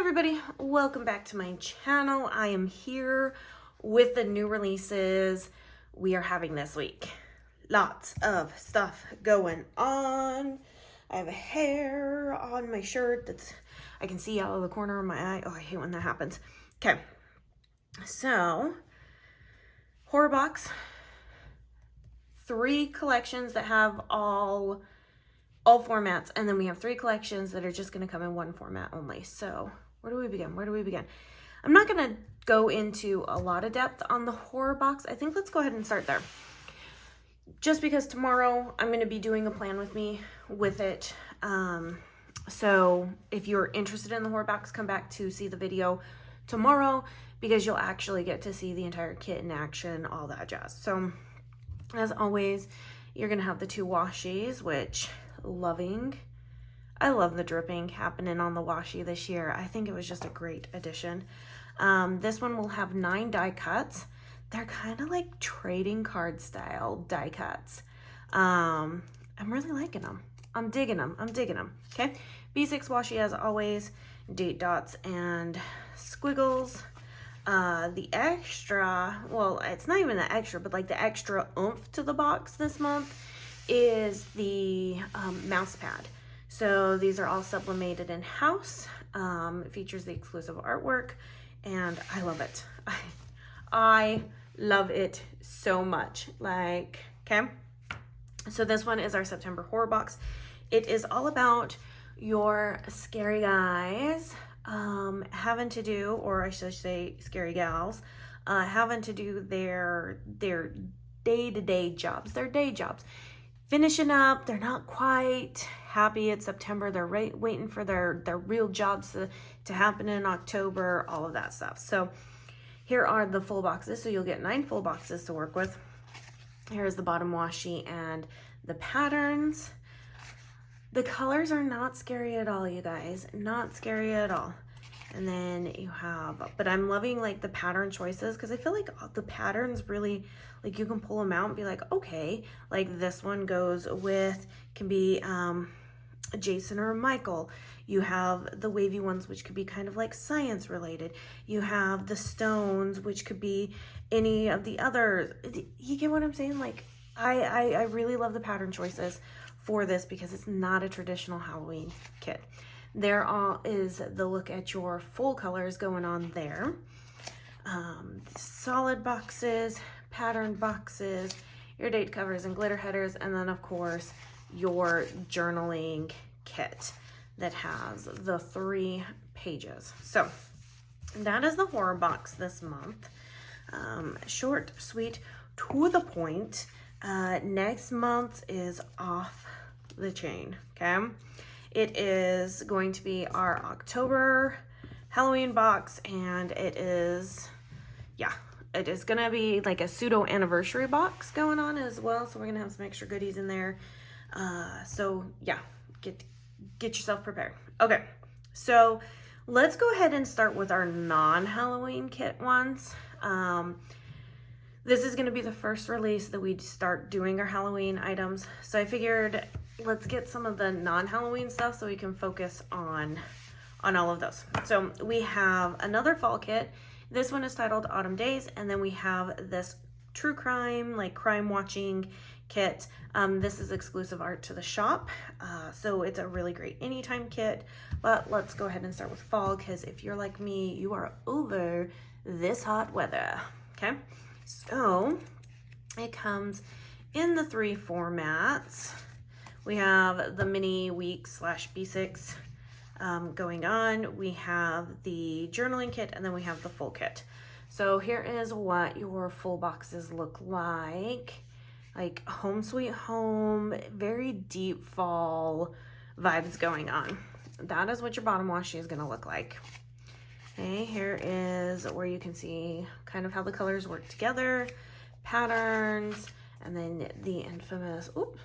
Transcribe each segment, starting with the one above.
everybody, welcome back to my channel. I am here with the new releases we are having this week. Lots of stuff going on. I have a hair on my shirt that's I can see out of the corner of my eye. Oh, I hate when that happens. Okay, so horror box, 3 collections that have all formats, and then we have 3 collections that are just going to come in one format only. So where do we begin? I'm not going to go into a lot of depth on the horror box. I think let's go ahead and start there, just because tomorrow I'm going to be doing a plan with me with it. So if you're interested in the horror box, come back to see the video tomorrow, because you'll actually get to see the entire kit in action, all that jazz. So as always, you're going to have the 2 washies, which I love the dripping happening on the washi this year. I think it was just a great addition. This one will have 9 die cuts. They're kind of like trading card style die cuts. I'm really liking them. I'm digging them. Okay, B6 washi as always, date dots and squiggles. The extra, well, it's not even the extra, but like the extra oomph to the box this month is the mouse pad. So these are all sublimated in-house. It features the exclusive artwork, and I love it. I love it so much. Like, okay, so this one is our September horror box. It is all about your scary guys having to do, or I should say scary gals, having to do their day-to-day jobs, their day jobs. Finishing up, they're not quite happy it's September. They're waiting for their real jobs to happen in October, all of that stuff. So here are the full boxes. So you'll get 9 full boxes to work with. Here's the bottom washi and the patterns. The colors are not scary at all, you guys. Not scary at all. And then you have, but I'm loving like the pattern choices, because I feel like the patterns really, like you can pull them out and be like, okay, like this one goes with, can be Jason or Michael. You have the wavy ones, which could be kind of like science related. You have the stones, which could be any of the others. You get what I'm saying? Like I really love the pattern choices for this, because it's not a traditional Halloween kit. There is the look at your full colors going on there. Solid boxes, patterned boxes, your date covers and glitter headers, and then of course your journaling kit that has the 3 pages. So that is the horror box this month. Short, sweet, to the point. Next month is off the chain, okay? It is going to be our October Halloween box, and it is gonna be like a pseudo anniversary box going on as well. So we're gonna have some extra goodies in there. So yeah, get yourself prepared. Okay, so let's go ahead and start with our non-Halloween kit ones. This is gonna be the first release that we start doing our Halloween items. So I figured let's get some of the non-Halloween stuff so we can focus on all of those. So we have another fall kit. This one is titled Autumn Days, and then we have this true crime, like crime watching kit. This is exclusive art to the shop, so it's a really great anytime kit. But let's go ahead and start with fall, because if you're like me, you are over this hot weather. Okay, so it comes in the 3 formats. We have the mini week / B6 going on. We have the journaling kit, and then we have the full kit. So here is what your full boxes look like home sweet home, very deep fall vibes going on. That is what your bottom washi is going to look like. Okay, here is where you can see kind of how the colors work together, patterns, and then the infamous, oops,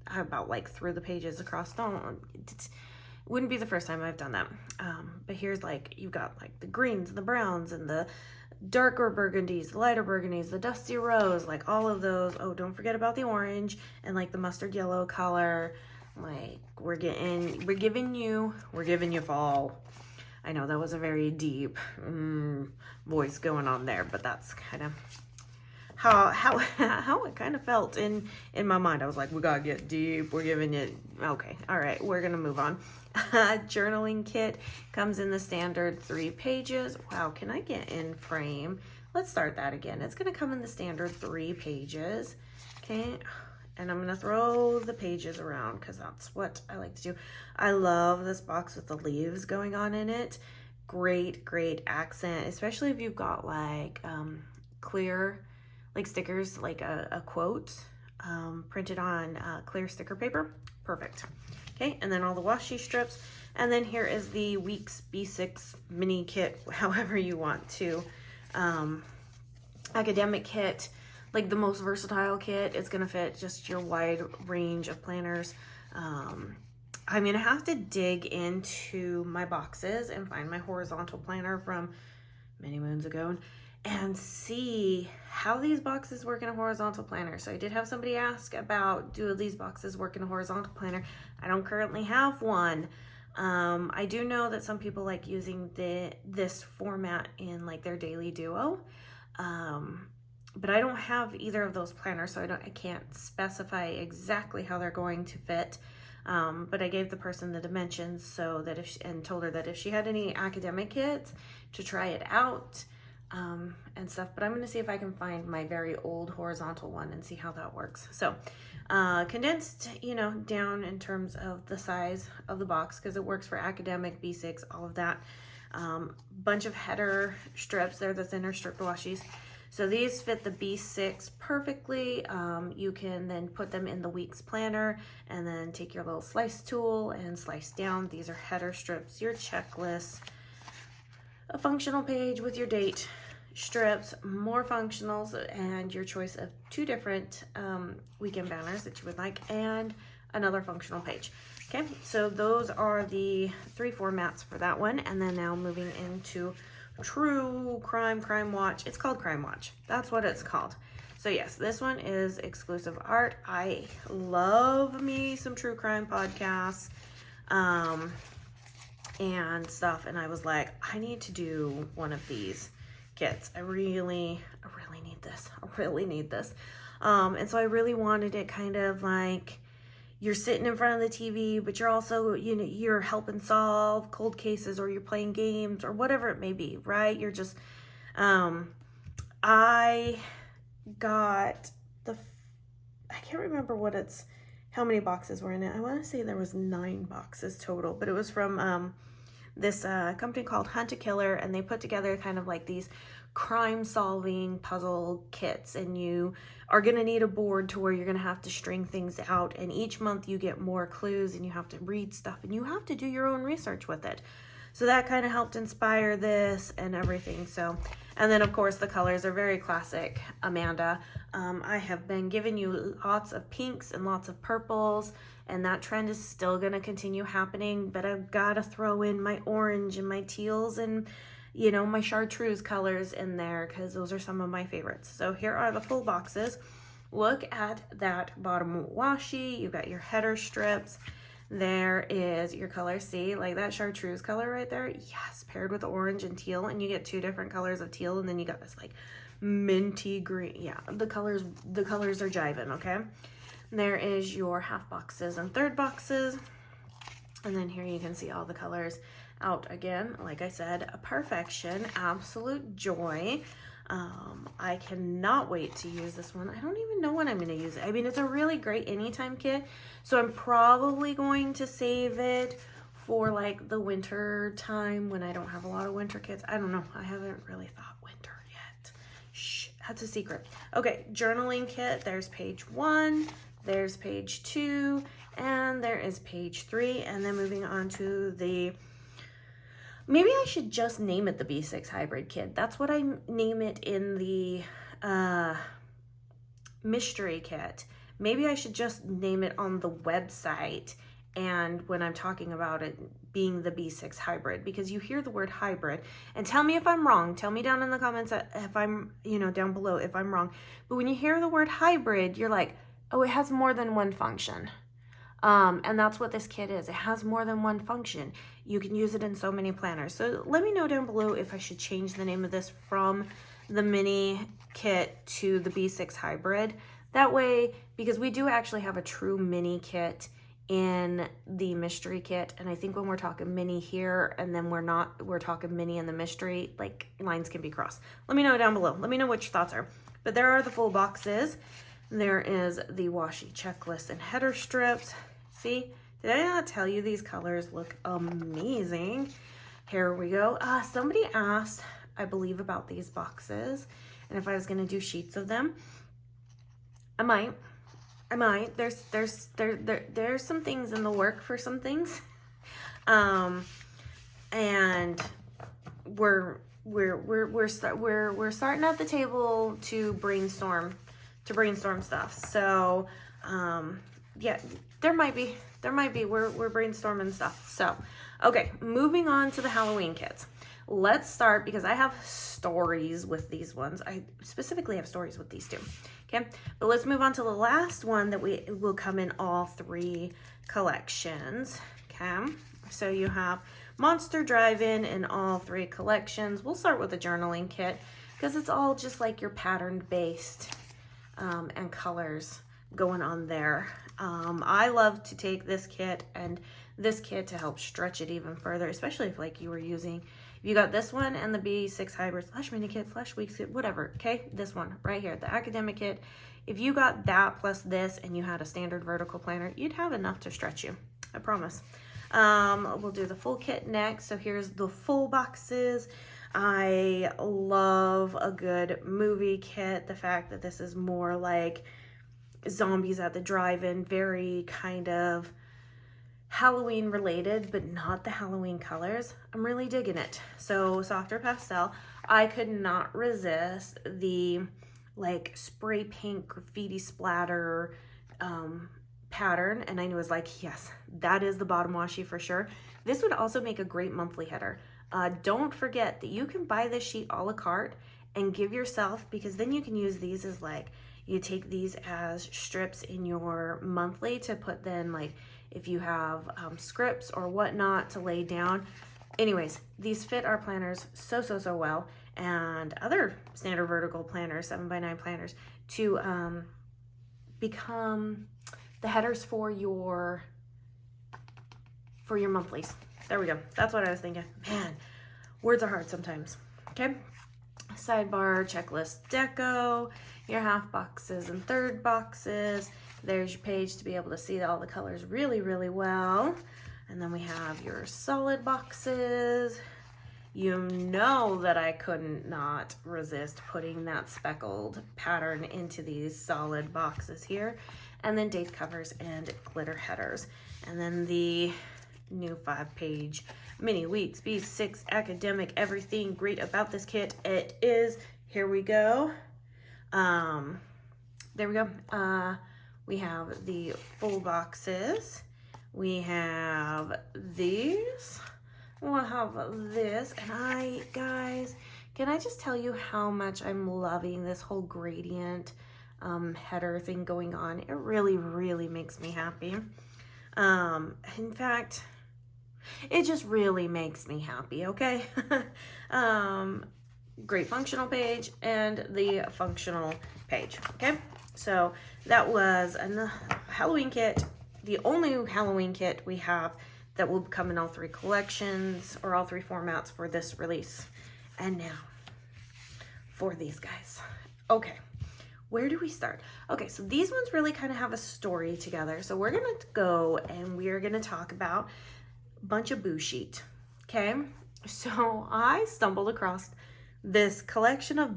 I about like threw the pages across. It wouldn't be the first time I've done that. But here's like, you've got like the greens, the browns, and the darker burgundies, the lighter burgundies, the dusty rose, like all of those. Oh, don't forget about the orange and like the mustard yellow color. Like we're giving you fall. I know that was a very deep voice going on there, but that's kind of how it kind of felt in my mind. I was like, we gotta get deep. We're giving it, okay, all right, we're gonna move on. Journaling kit comes in the standard 3 pages. Wow, can I get in frame? Let's start that again. It's gonna come in the standard 3 pages. Okay, and I'm gonna throw the pages around because that's what I like to do. I love this box with the leaves going on in it. Great accent, especially if you've got like clear, like stickers, like a quote printed on clear sticker paper. Perfect. Okay, and then all the washi strips. And then here is the Weeks B6 mini kit, however you want to. Academic kit, like the most versatile kit. It's gonna fit just your wide range of planners. I'm gonna have to dig into my boxes and find my horizontal planner from many moons ago and see how these boxes work in a horizontal planner. So I did have somebody ask about, do these boxes work in a horizontal planner? I don't currently have one. I do know that some people like using this format in like their daily duo. But I don't have either of those planners, so I can't specify exactly how they're going to fit. But I gave the person the dimensions so that and told her that if she had any academic kits to try it out and stuff. But I'm going to see if I can find my very old horizontal one and see how that works. So condensed, down in terms of the size of the box because it works for academic, B6, all of that. Bunch of header strips. They're the thinner stripped washies. So these fit the B6 perfectly. You can then put them in the week's planner and then take your little slice tool and slice down. These are header strips, your checklist, a functional page with your date, strips, more functionals, and your choice of 2 different weekend banners that you would like, and another functional page. Okay, so those are the 3 formats for that one. And then now moving into True Crime Watch. It's called Crime Watch. That's what it's called. So yes, this one is exclusive art. I love me some true crime podcasts and stuff. And I was like, I need to do one of these kits. I really need this. I really need this. And so I really wanted it kind of like you're sitting in front of the TV, but you're also, you're helping solve cold cases, or you're playing games, or whatever it may be, right? You're just, I got I can't remember how many boxes were in it. I want to say there was 9 boxes total, but it was from this company called Hunt a Killer, and they put together kind of like these crime solving puzzle kits, and you are going to need a board to where you're going to have to string things out, and each month you get more clues and you have to read stuff and you have to do your own research with it. So that kind of helped inspire this and everything. So, and then of course the colors are very classic Amanda. I have been giving you lots of pinks and lots of purples, and that trend is still going to continue happening, but I've got to throw in my orange and my teals and my chartreuse colors in there because those are some of my favorites. So here are the full boxes. Look at that bottom washi. You've got your header strips. There is your color. See, like that chartreuse color right there? Yes, paired with orange and teal, and you get 2 different colors of teal, and then you got this like minty green. Yeah, the colors are jiving, okay? And there is your half boxes and third boxes. And then here you can see all the colors out again. Like I said, a perfection, absolute joy. I cannot wait to use this one. I don't even know when I'm going to use it. I mean, it's a really great anytime kit, so I'm probably going to save it for like the winter time when I don't have a lot of winter kits. I don't know. I haven't really thought winter yet. Shh, that's a secret. Okay, journaling kit. There's page 1, there's page 2, and there is page 3. And then moving on to maybe I should just name it the B6 Hybrid Kit. That's what I name it in the mystery kit. Maybe I should just name it on the website and when I'm talking about it being the B6 Hybrid, because you hear the word hybrid, and tell me if I'm wrong. Tell me down in the comments if I'm, down below if I'm wrong. But when you hear the word hybrid, you're like, oh, it has more than one function. And that's what this kit is. It has more than one function. You can use it in so many planners. So let me know down below if I should change the name of this from the mini kit to the B6 hybrid. That way, because we do actually have a true mini kit in the mystery kit, and I think when we're talking mini here and then we're talking mini in the mystery, like lines can be crossed. Let me know down below. Let me know what your thoughts are. But there are the full boxes. There is the washi checklist and header strips. See, did I not tell you these colors look amazing? Here we go. Somebody asked, I believe, about these boxes and if I was going to do sheets of them. I might. There's some things in the work for some things. And we're starting at the table to brainstorm stuff. So, yeah, there might be, we're brainstorming stuff. So, okay, moving on to the Halloween kits. Let's start, because I have stories with these ones. I specifically have stories with these two. Okay, but let's move on to the last one that will come in all 3 collections. Okay, so you have Monster Drive-In in all 3 collections. We'll start with the journaling kit because it's all just like your pattern based and colors going on there. I love to take this kit and this kit to help stretch it even further, especially if like you were using, if you got this one and the B6 hybrid / mini kit / weeks kit, whatever. Okay, this one right here, the academic kit. If you got that plus this and you had a standard vertical planner, you'd have enough to stretch you, I promise. We'll do the full kit next. So here's the full boxes. I love a good movie kit. The fact that this is more like zombies at the drive-in, very kind of Halloween related, but not the Halloween colors. I'm really digging it. So softer pastel. I could not resist the like spray paint graffiti splatter pattern, and I was like, yes, that is the bottom washi for sure. This would also make a great monthly header. Don't forget that you can buy this sheet a la carte and give yourself, because then you can use these as like, you take these as strips in your monthly to put then like if you have scripts or whatnot to lay down. Anyways, these fit our planners so well, and other standard vertical planners, 7x9 planners, to become the headers for your monthlies. There we go. That's what I was thinking. Man, words are hard sometimes. Okay. Sidebar, checklist, deco, your half boxes and third boxes. There's your page to be able to see all the colors really well. And then we have your solid boxes. You know that I couldn't not resist putting that speckled pattern into these solid boxes here. And then date covers and glitter headers. And then the new 5-page mini weeks B6 academic. Everything great about this kit. It is, here we go. There we go. We have the full boxes. We have these. We'll have this. And guys, can I just tell you how much I'm loving this whole gradient header thing going on? It really makes me happy. In fact, it just really makes me happy, okay? Great functional page and the functional page, okay? So that was a Halloween kit, the only Halloween kit we have that will come in all 3 collections or all 3 formats for this release. And now for these guys. Okay, where do we start? Okay, so these ones really kind of have a story together. So we're gonna go and we're gonna talk about a bunch of boo sheet, okay? So I stumbled across this collection of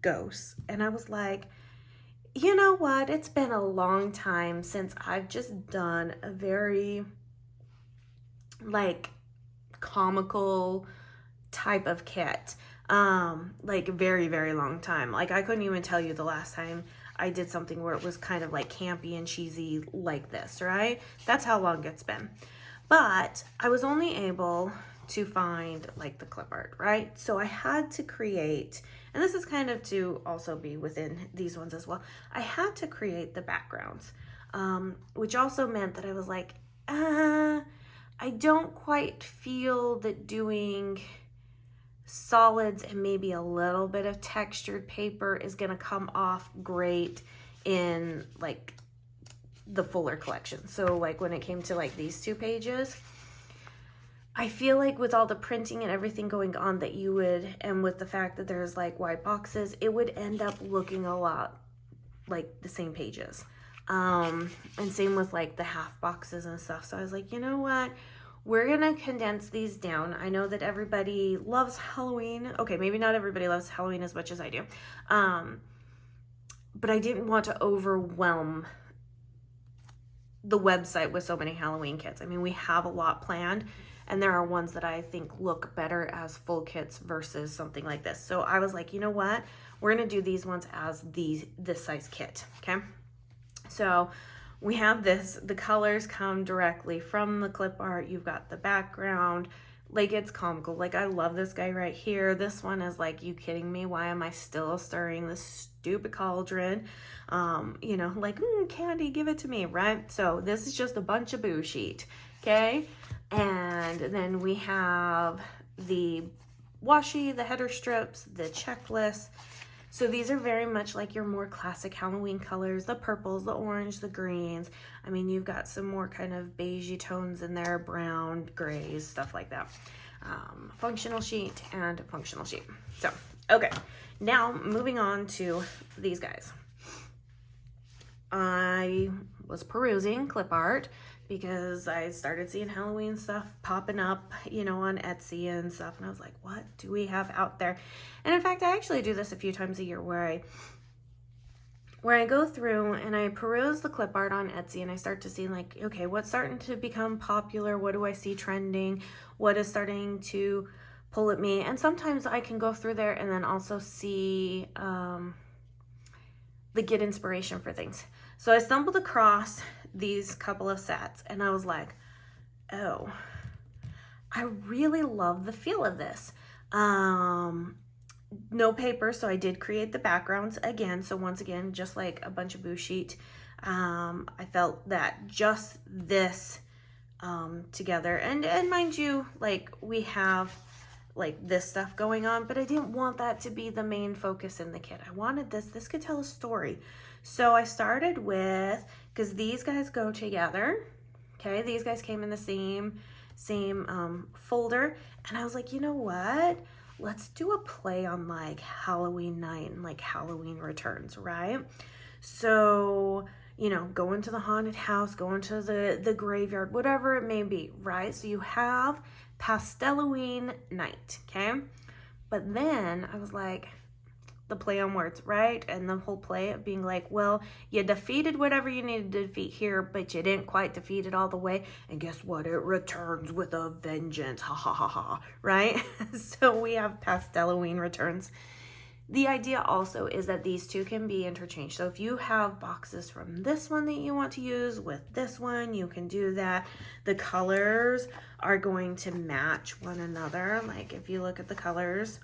ghosts and I was like, you know what? It's been a long time since I've just done a very like comical type of kit. Like very long time. Like I couldn't even tell you the last time I did something where it was kind of like campy and cheesy like this, right? That's how long it's been. But I was only able to find like the clip art, right? So I had to create, and this is kind of to also be within these ones as well, I had to create the backgrounds. which also meant that I was like, I don't quite feel that doing solids and maybe a little bit of textured paper is gonna come off great in like the fuller collection. So like when it came to like these 2 pages, I feel like with all the printing and everything going on that you would, and with the fact that there's like white boxes, it would end up looking a lot like the same pages. And same with like the half boxes and stuff. So I was like, you know what? We're gonna condense these down. I know that everybody loves Halloween. Okay, maybe not everybody loves Halloween as much as I do. But I didn't want to overwhelm the website with so many Halloween kits. I mean, we have a lot planned, and there are ones that I think look better as full kits versus something like this. So I was like, you know what? We're gonna do these ones as this size kit, okay? So we have this, the colors come directly from the clip art. You've got the background, like it's comical. Like I love this guy right here. This one is like, you kidding me? Why am I still stirring this stupid cauldron? You know, like, candy, give it to me, right? So this is just a bunch of boo sheet, okay? And then we have the washi, the header strips, the checklist. So these are very much like your more classic Halloween colors, the purples, the orange, the greens. I mean, you've got some more kind of beigey tones in there, brown, grays, stuff like that. Functional sheet and functional sheet. So, okay, now moving on to these guys. I was perusing clip art because I started seeing Halloween stuff popping up, you know, on Etsy and stuff. And I was like, what do we have out there? And in fact, I actually do this a few times a year where I go through and I peruse the clip art on Etsy and I start to see like, okay, what's starting to become popular? What do I see trending? What is starting to pull at me? And sometimes I can go through there and then also see get inspiration for things. So I stumbled across these couple of sets and I was like, oh, I really love the feel of this. No paper, so I did create the backgrounds again. So once again, just like a bunch of boo sheet, I felt that just this together, and mind you, like we have like this stuff going on, but I didn't want that to be the main focus in the kit. I wanted this could tell a story. So I started with, because these guys go together, okay, these guys came in the same folder, and I was like, you know what, let's do a play on like Halloween night and like Halloween returns, right? So, you know, go into the haunted house, go into the graveyard, whatever it may be, right? So you have Pastelloween night, okay? But then I was like, the play on words, right? And the whole play of being like, well, you defeated whatever you needed to defeat here, but you didn't quite defeat it all the way. And guess what? It returns with a vengeance. Ha ha ha ha, right? So we have Pastelloween returns. The idea also is that these two can be interchanged. So if you have boxes from this one that you want to use with this one, you can do that. The colors are going to match one another. Like if you look at the colors,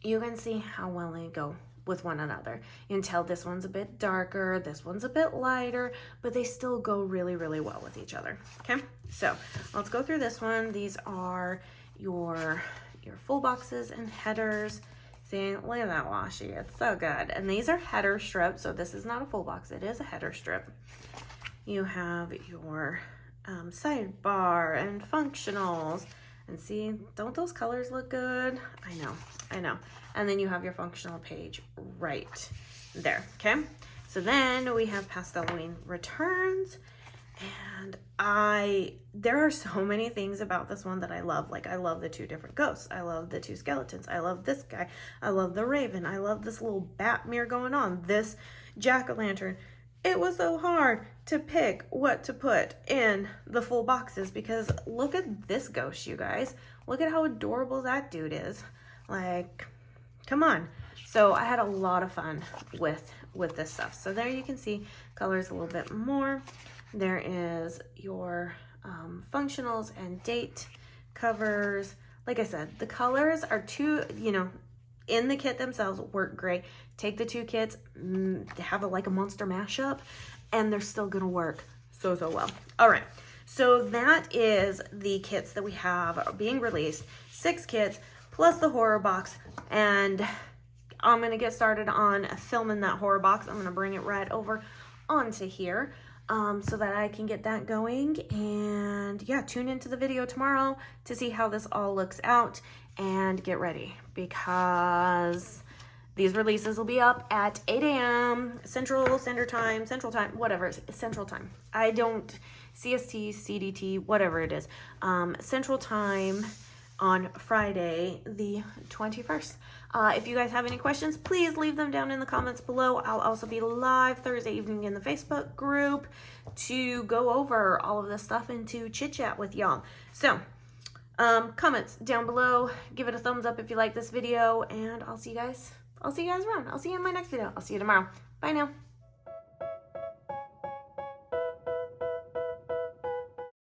you can see how well they go with one another. You can tell this one's a bit darker, this one's a bit lighter, but they still go really, really well with each other. Okay, so let's go through this one. These are your full boxes and headers. See, look at that washi, it's so good. And these are header strips, so this is not a full box, it is a header strip. You have your sidebar and functionals. And see, don't those colors look good? I know. And then you have your functional page right there, okay? So then we have Pastelloween returns. And there are so many things about this one that I love. Like, I love the two different ghosts. I love the two skeletons. I love this guy. I love the raven. I love this little bat mirror going on. This jack-o'-lantern. It was so hard to pick what to put in the full boxes because look at this ghost, you guys. Look at how adorable that dude is. Like, come on. So I had a lot of fun with this stuff. So there you can see colors a little bit more. There is your functionals and date covers. Like I said, the colors are in the kit themselves work great. Take the two kits, have like a monster mashup, and they're still gonna work so well. All right, so that is the kits that we have being released. 6 kits plus the horror box, and I'm gonna get started on filming that horror box. I'm gonna bring it right over onto here so that I can get that going. And yeah, tune into the video tomorrow to see how this all looks out, and get ready because these releases will be up at 8 a.m. Central Standard Time, Central Time, whatever, Central Time. I don't, CST, CDT, whatever it is. Central Time on Friday, the 21st. If you guys have any questions, please leave them down in the comments below. I'll also be live Thursday evening in the Facebook group to go over all of this stuff and to chit chat with y'all. So, comments down below. Give it a thumbs up if you like this video, and I'll see you guys around. I'll see you in my next video. I'll see you tomorrow. Bye now.